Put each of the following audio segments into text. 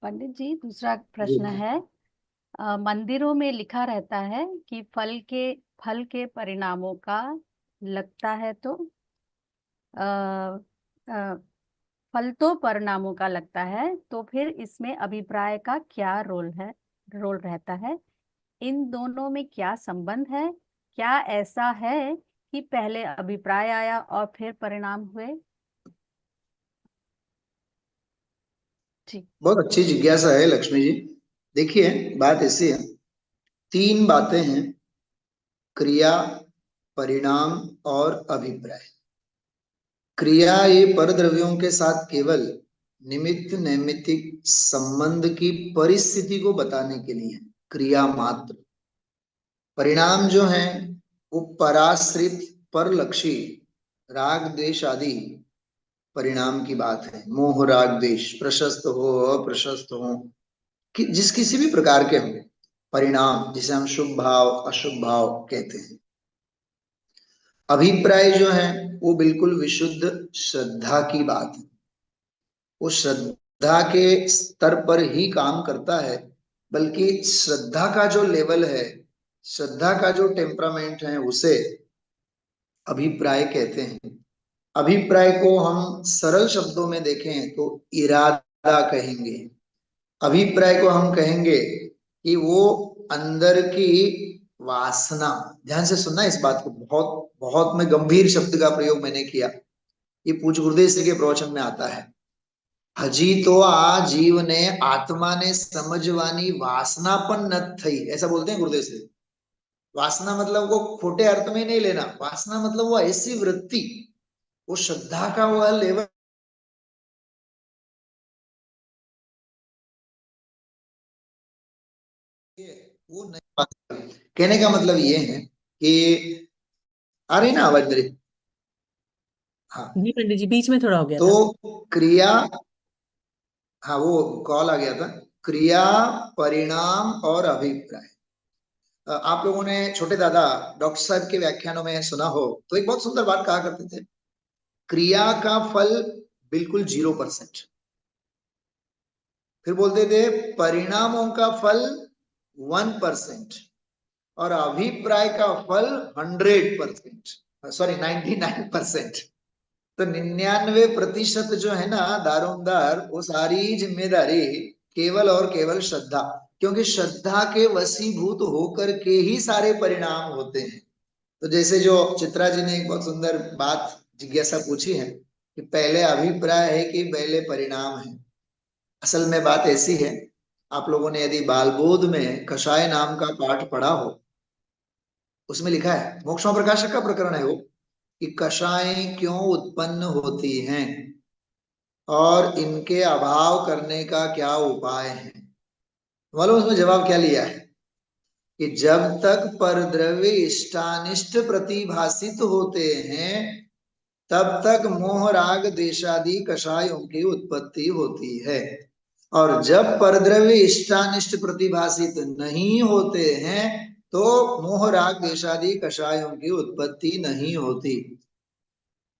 पंडित जी, दूसरा जी। प्रश्न है। मंदिरों में लिखा रहता है कि फल के परिणामों का लगता है तो आ, फल तो परिणामों का लगता है, तो फिर इसमें अभिप्राय का क्या रोल रहता है? इन दोनों में क्या संबंध है? क्या ऐसा है कि पहले अभिप्राय आया और फिर परिणाम हुए? ठीक। बहुत अच्छी जिज्ञासा है लक्ष्मी जी। देखिए, बात ऐसी है, तीन बातें हैं: क्रिया, परिणाम और अभिप्राय। क्रिया ये परद्रव्यों के साथ केवल निमित्त नैमित्तिक संबंध की परिस्थिति को बताने के लिए है, क्रिया मात्र। परिणाम जो है वो पराश्रित, परलक्षी, राग द्वेष आदि परिणाम की बात है। मोह राग द्वेष प्रशस्त हो अप्रशस्त हो, कि जिस किसी भी प्रकार के हो, परिणाम जिसे हम शुभ भाव अशुभ भाव कहते हैं। अभिप्राय जो है वो बिल्कुल विशुद्ध श्रद्धा की बात है। वो श्रद्धा के स्तर पर ही काम करता है, बल्कि श्रद्धा का जो लेवल है, श्रद्धा का जो टेम्परामेंट है, उसे अभिप्राय कहते हैं। अभिप्राय को हम सरल शब्दों में देखें तो इरादा कहेंगे। अभिप्राय को हम कहेंगे कि वो अंदर की वासना। ध्यान से सुनना इस बात को, बहुत बहुत में गंभीर शब्द का प्रयोग मैंने किया। ये पूज्य गुरुदेव श्री के प्रवचन में आता है। हजी तो आ जीव ने आत्मा ने समझवानी वासना पण न थई, ऐसा बोलते हैं गुरुदेव श्री। वासना मतलब वो खोटे अर्थ में नहीं लेना। वासना मतलब वो ऐसी वृत्ति, वो श्रद्धा का वह लेवल, वो नहीं। कहने का मतलब ये है कि आ रही ना आवाज मेरी? हाँ। जी पंडित जी, बीच में थोड़ा हो गया तो था। क्रिया, हाँ वो कॉल आ गया था। क्रिया, परिणाम और अभिप्राय। आप लोगों ने छोटे दादा डॉक्टर साहब के व्याख्यानों में सुना हो तो एक बहुत सुंदर बात कहा करते थे: क्रिया का फल बिल्कुल 0%। फिर बोलते थे परिणामों का फल 1% और अभिप्राय का फल 100%, सॉरी 99%। तो 99% जो है ना दारोमदार, वो सारी जिम्मेदारी केवल और केवल श्रद्धा, क्योंकि श्रद्धा के वशीभूत होकर के ही सारे परिणाम होते हैं। तो जैसे जो चित्रा जी ने एक बहुत सुंदर बात जिज्ञासा पूछी है कि पहले अभिप्राय है कि पहले परिणाम है। असल में बात ऐसी है, आप लोगों ने यदि बालबोध में कषाय नाम का पाठ पढ़ा हो, उसमें लिखा है, मोक्षों प्रकाशक का प्रकरण है वो, कि कषाय क्यों उत्पन्न होती हैं और इनके अभाव करने का क्या उपाय है। मालूम उसमें जवाब क्या लिया है? कि जब तक परद्रव्य इष्टानिष्ट प्रतिभासित होते हैं, तब तक मोह राग देशादि कषायों की उत्पत्ति होती है। और जब परद्रव्य इष्टानिष्ट प्रतिभासित नहीं होते हैं, तो मोह राग देशादि कषायों की उत्पत्ति नहीं होती।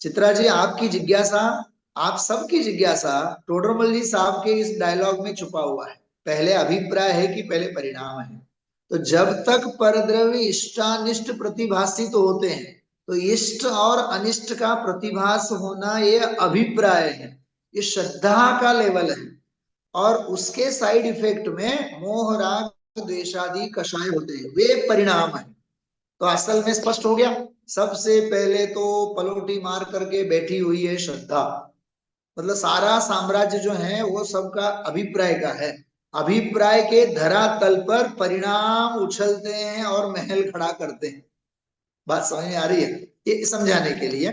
चित्रा जी, आपकी जिज्ञासा, आप सबकी जिज्ञासा टोडरमल जी साहब के इस डायलॉग में छुपा हुआ है। पहले अभिप्राय है कि पहले परिणाम है? तो जब तक परद्रव्य इष्टानिष्ट प्रतिभासित तो होते हैं, तो इष्ट और अनिष्ट का प्रतिभास होना ये अभिप्राय है, ये श्रद्धा का लेवल है। और उसके साइड इफेक्ट में मोह राग द्वेषादि कषाय होते हैं, वे परिणाम है। तो असल में स्पष्ट हो गया। सबसे पहले तो पलोटी मार करके बैठी हुई है श्रद्धा। मतलब सारा साम्राज्य जो है वो सबका अभिप्राय का है। अभिप्राय के धरातल पर परिणाम उछलते हैं और महल खड़ा करते हैं। बात समझ में आ रही है? ये समझाने के लिए।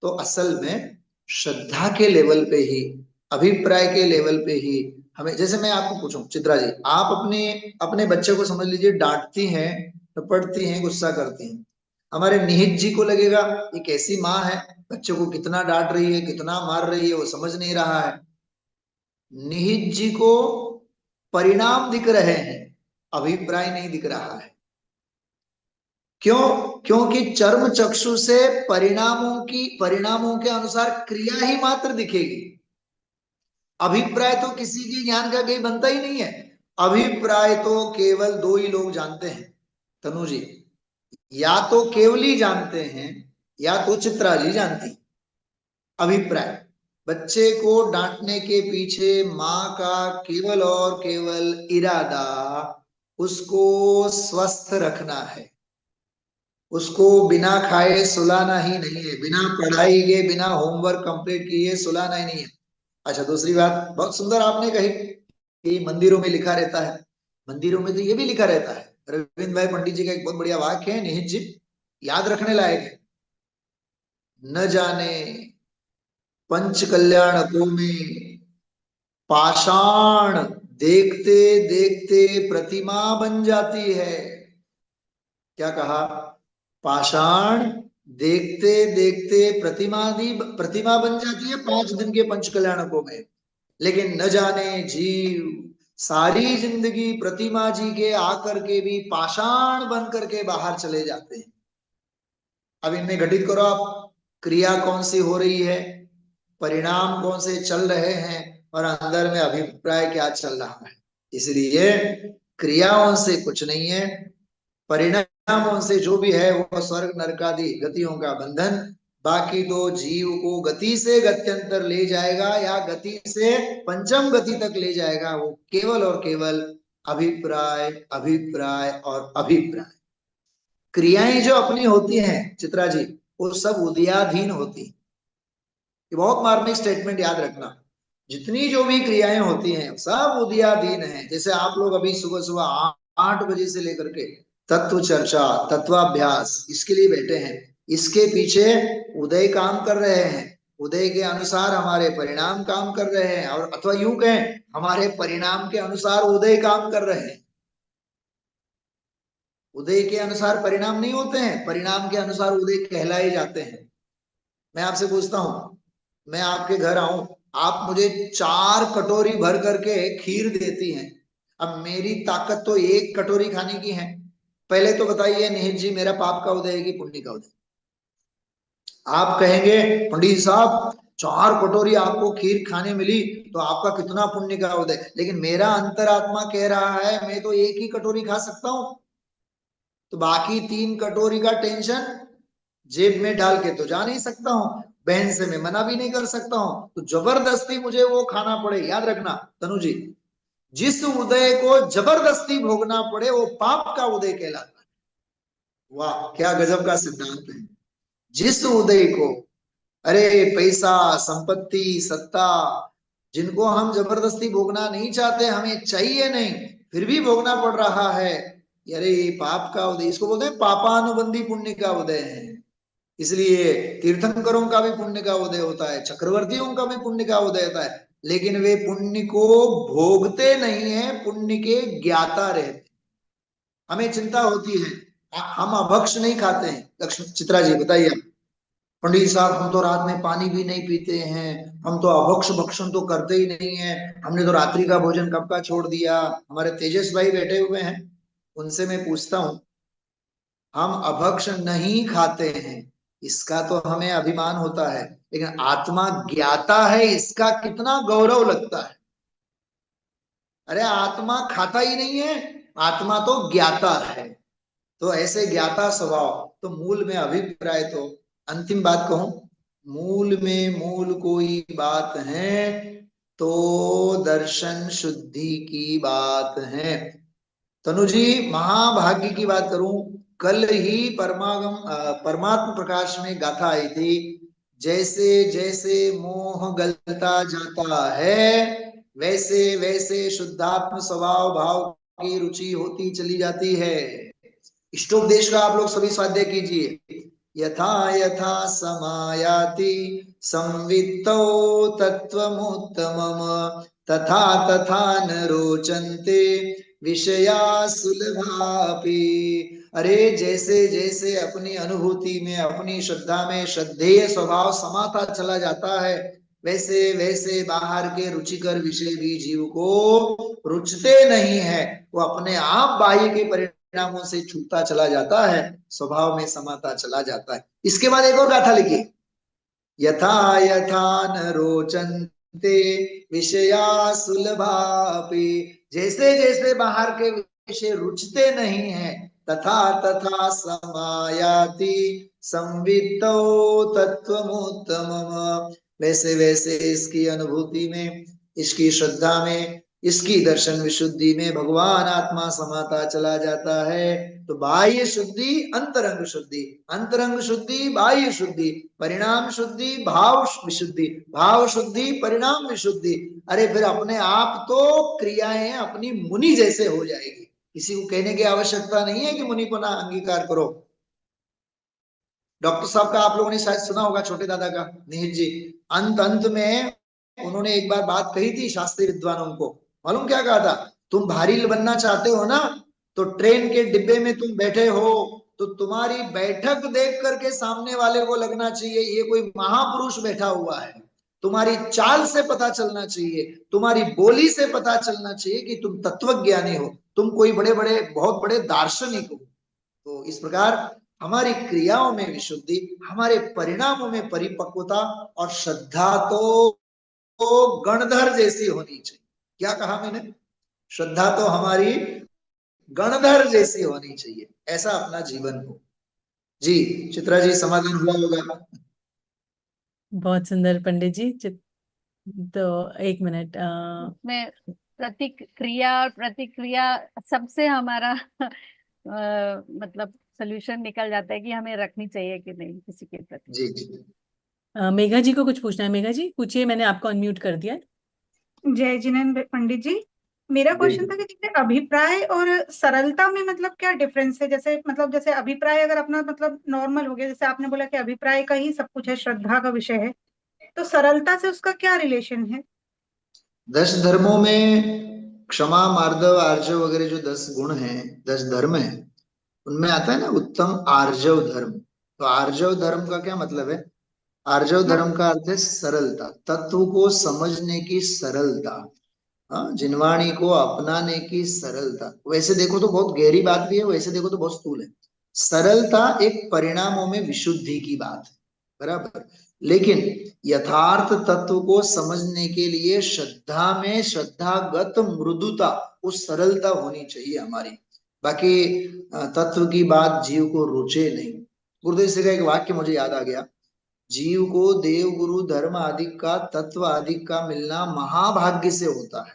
तो असल में श्रद्धा के लेवल पे ही, अभिप्राय के लेवल पे ही हमें, जैसे मैं आपको पूछूं चित्रा जी, आप अपने अपने बच्चे को समझ लीजिए, डांटती हैं, थपड़ती हैं, गुस्सा करती हैं। हमारे निहित जी को लगेगा ये कैसी माँ है, बच्चे को कितना डांट रही है, कितना मार रही है, वो समझ नहीं रहा है। निहित जी को परिणाम दिख रहे हैं, अभिप्राय नहीं दिख रहा है। क्यों? क्योंकि चर्म चक्षु से परिणामों के अनुसार क्रिया ही मात्र दिखेगी। अभिप्राय तो किसी के ज्ञान का कहीं बनता ही नहीं है। अभिप्राय तो केवल दो ही लोग जानते हैं तनु जी, या तो केवली जानते हैं या तो चित्रा जी जानती। अभिप्राय, बच्चे को डांटने के पीछे माँ का केवल और केवल इरादा उसको स्वस्थ रखना है, उसको बिना खाए सुलाना ही नहीं है, बिना पढ़ाई के बिना होमवर्क कंप्लीट किए सुलाना ही नहीं है। अच्छा, दूसरी बात बहुत सुंदर आपने कही कि मंदिरों में लिखा रहता है। मंदिरों में तो ये भी लिखा रहता है, रविंद्र भाई पंडित जी का एक बहुत बढ़िया वाक्य है, निहित जी, याद रखने लायक है। न जाने पंच कल्याणकों में पाषाण देखते देखते प्रतिमा बन जाती है। क्या कहा? पाषाण देखते देखते प्रतिमा बन जाती है 5 दिन के पंच कल्याणकों में। लेकिन न जाने जीव सारी जिंदगी प्रतिमा जी के आकर के भी पाषाण बन करके बाहर चले जाते हैं। अब इनमें घटित करो आप, क्रिया कौन सी हो रही है, परिणाम कौन से चल रहे हैं, और अंदर में अभिप्राय क्या चल रहा है। इसलिए क्रियाओं से कुछ नहीं है, परिणामों से जो भी है वो स्वर्ग नरक आदि गतियों का बंधन। बाकी दो जीव को गति से गत्यंतर ले जाएगा या गति से पंचम गति तक ले जाएगा, वो केवल और केवल अभिप्राय, अभिप्राय और अभिप्राय। क्रियाएं जो अपनी होती हैं चित्रा जी, वो सब उदयाधीन होती हैं। ये बहुत मार्मिक स्टेटमेंट याद रखना। जितनी जो भी क्रियाएं होती हैं सब उदयाधीन हैं। जैसे आप लोग अभी सुबह सुबह 8 बजे से लेकर के तत्व चर्चा, तत्वाभ्यास इसके लिए बैठे हैं, इसके पीछे उदय काम कर रहे हैं। उदय के अनुसार हमारे परिणाम काम कर रहे हैं, और अथवा यूं कहें हमारे परिणाम के अनुसार उदय काम कर रहे हैं। उदय के अनुसार परिणाम नहीं होते हैं, परिणाम के अनुसार उदय कहलाए जाते हैं। मैं आपसे पूछता हूं, मैं आपके घर आऊं, आप मुझे 4 कटोरी भर करके खीर देती हैं। अब मेरी ताकत तो 1 कटोरी खाने की है। पहले तो बताइए निहित जी, मेरा पाप का उदय है कि पुण्य का उदय? आप कहेंगे पंडित साहब 4 कटोरी आपको खीर खाने मिली तो आपका कितना पुण्य का उदय, लेकिन मेरा अंतरात्मा कह रहा है मैं तो 1 ही कटोरी खा सकता हूं, तो बाकी 3 कटोरी का टेंशन जेब में डाल के तो जा नहीं सकता हूँ, बहन से मैं मना भी नहीं कर सकता हूँ, तो जबरदस्ती मुझे वो खाना पड़े। याद रखना तनु जी, जिस उदय को जबरदस्ती भोगना पड़े वो पाप का उदय कहलाता है। वाह, क्या गजब का सिद्धांत है। जिस उदय को, अरे पैसा, संपत्ति, सत्ता, जिनको हम जबरदस्ती भोगना नहीं चाहते, हमें चाहिए नहीं, फिर भी भोगना पड़ रहा है, अरे ये पाप का उदय, इसको बोलते हैं पापानुबंधी पुण्य का उदय है। इसलिए तीर्थंकरों का भी पुण्य का उदय होता है, चक्रवर्तियों का भी पुण्य का उदय होता है, लेकिन वे पुण्य को भोगते नहीं है, पुण्य के ज्ञाता रहते। हमें चिंता होती है, हम अभक्ष नहीं खाते हैं। लक्ष्मी चित्रा जी बताइए आप। पंडित साहब हम तो रात में पानी भी नहीं पीते हैं, हम तो अभक्ष भक्षण तो करते ही नहीं है, हमने तो रात्रि का भोजन कब का छोड़ दिया। हमारे तेजस भाई बैठे हुए हैं, उनसे मैं पूछता हूँ, हम अभक्ष नहीं खाते हैं इसका तो हमें अभिमान होता है, लेकिन आत्मा ज्ञाता है इसका कितना गौरव लगता है। अरे आत्मा खाता ही नहीं है, आत्मा तो ज्ञाता है। तो ऐसे ज्ञाता स्वभाव, तो मूल में अभिप्राय, तो अंतिम बात कहूं, मूल में मूल कोई बात है तो दर्शन शुद्धि की बात है। तनु जी, महाभाग्य की बात करूं, कल ही परमात्म प्रकाश में गाथा आई थी, जैसे जैसे मोह गलता जाता है वैसे वैसे शुद्धात्म स्वभाव भाव की रुचि होती चली जाती है। इष्टोपदेश का आप लोग सभी स्वाध्याय कीजिए। यथा यथा समायाति संवित्तो तत्वमुत्तमम तथा तथा न रोचन्ते विषया सुलभापि। अरे जैसे जैसे अपनी अनुभूति में, अपनी श्रद्धा में श्रद्धेय स्वभाव समाता चला जाता है, वैसे वैसे बाहर के रुचिकर विषय भी जीव को रुचते नहीं है, वो अपने आप बाह्य के परिणामों से छूटता चला जाता है, स्वभाव में समाता चला जाता है। इसके बाद एक और गाथा लिखिए, यथा यथा न रोचन विषया सुलभापि, जैसे जैसे बाहर के विषय रुचते नहीं है, तथा तथा समायाति संवित्तो तत्वमुत्तमम्, वैसे वैसे इसकी अनुभूति में, इसकी श्रद्धा में, इसकी दर्शन विशुद्धि में भगवान आत्मा समाता चला जाता है। तो बाह्य शुद्धि, अंतरंग शुद्धि, अंतरंग शुद्धि, बाह्य शुद्धि, परिणाम शुद्धि, भाव विशुद्धि, भाव शुद्धि, परिणाम विशुद्धि। अरे फिर अपने आप तो क्रियाएं अपनी मुनि जैसे हो जाएगी, किसी को कहने की आवश्यकता नहीं है कि मुनि को ना अंगीकार करो। डॉक्टर साहब का आप लोगों ने शायद सुना होगा, छोटे दादा का, निहित जी, अंत अंत में उन्होंने एक बार बात कही थी शास्त्रीय विद्वानों को। मालूम क्या कहा था? तुम भारी बनना चाहते हो ना, तो ट्रेन के डिब्बे में तुम बैठे हो, तो तुम्हारी बैठक देख करके सामने वाले को लगना चाहिए ये कोई महापुरुष बैठा हुआ है। तुम्हारी चाल से पता चलना चाहिए, तुम्हारी बोली से पता चलना चाहिए कि तुम तत्वज्ञानी हो, तुम कोई बड़े बड़े बहुत बड़े दार्शनिक हो। तो इस प्रकार हमारी क्रियाओं में विशुद्धि, हमारे परिणामों में परिपक्वता, और श्रद्धा तो गणधर जैसी होनी चाहिए। क्या कहा मैंने? श्रद्धा तो हमारी गणधर जैसी होनी चाहिए, ऐसा अपना जीवन हो। जी चित्रा जी, समाधान हुआ होगा? बहुत सुंदर पंडित जी। तो एक मिनट, उसमें प्रतिक्रिया और प्रतिक्रिया सबसे हमारा मतलब सोल्यूशन निकल जाता है कि हमें रखनी चाहिए कि नहीं किसी के प्रति। जी जी। मेघा जी को कुछ पूछना है। मेघा जी पूछिए, मैंने आपको अनम्यूट कर दिया है। जय जिनेन्द्र पंडित जी, मेरा क्वेश्चन था कि जैसे अभिप्राय और सरलता में मतलब क्या डिफरेंस है? जैसे मतलब जैसे अभिप्राय अगर अपना मतलब नॉर्मल हो गया, जैसे आपने बोला कि अभिप्राय का ही सब कुछ है, श्रद्धा का विषय है, तो सरलता से उसका क्या रिलेशन है? 10 धर्मों में क्षमा, मार्दव, आर्जव वगैरह जो 10 गुण हैं, 10 धर्म हैं, उनमें आता है ना उत्तम आर्जव धर्म। तो आर्जव धर्म का क्या मतलब है? आर्जव धर्म का अर्थ है सरलता, तत्व को समझने की सरलता, हाँ, जिनवाणी को अपनाने की सरलता। वैसे देखो तो बहुत गहरी बात भी है, वैसे देखो तो बहुत स्थूल है। सरलता एक परिणामों में विशुद्धि की बात है, बराबर। लेकिन यथार्थ तत्व को समझने के लिए श्रद्धा में श्रद्धागत मृदुता, उस सरलता होनी चाहिए हमारी। बाकी तत्व की बात जीव को रुचे नहीं। गुरुदेव से का एक वाक्य मुझे याद आ गया, जीव को देव गुरु धर्म आदि का, तत्व आदि का मिलना महाभाग्य से होता है,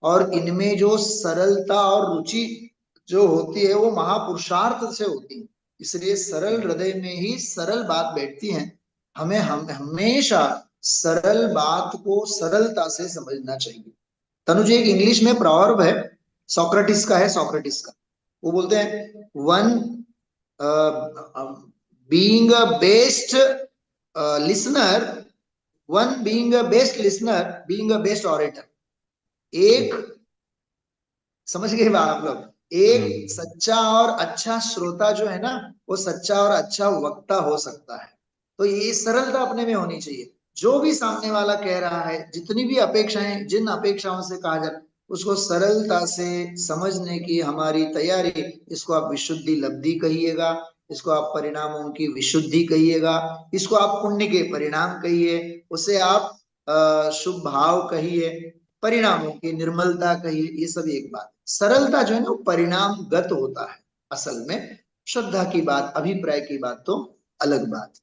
और इनमें जो सरलता और रुचि जो होती है वो महापुरुषार्थ से होती है। इसलिए सरल हृदय में ही सरल बात बैठती है। हमें हमेशा सरल बात को सरलता से समझना चाहिए। तनुज, एक इंग्लिश में प्रॉवर्ब है, सोक्रेटिस का है, सोक्रेटिस का। वो बोलते हैं, one being a best listener, one being a best listener, being a best orator. एक, समझ गए बात आप लोग? एक सच्चा और अच्छा श्रोता जो है ना, वो सच्चा और अच्छा वक्ता हो सकता है। तो ये सरलता अपने में होनी चाहिए। जो भी सामने वाला कह रहा है, जितनी भी अपेक्षाएं, जिन अपेक्षाओं से कहा जाए, उसको सरलता से समझने की हमारी तैयारी, इसको आप विशुद्धि लब्धि कहिएगा, इसको आप परिणामों की विशुद्धि कहिएगा, इसको आप पुण्य के परिणाम कहिए, उसे आप शुभ भाव कहिए, परिणामों की निर्मलता कहिए, ये सब एक बात। सरलता जो है ना वो परिणामगत होता है असल में। श्रद्धा की बात, अभिप्राय की बात तो अलग बात।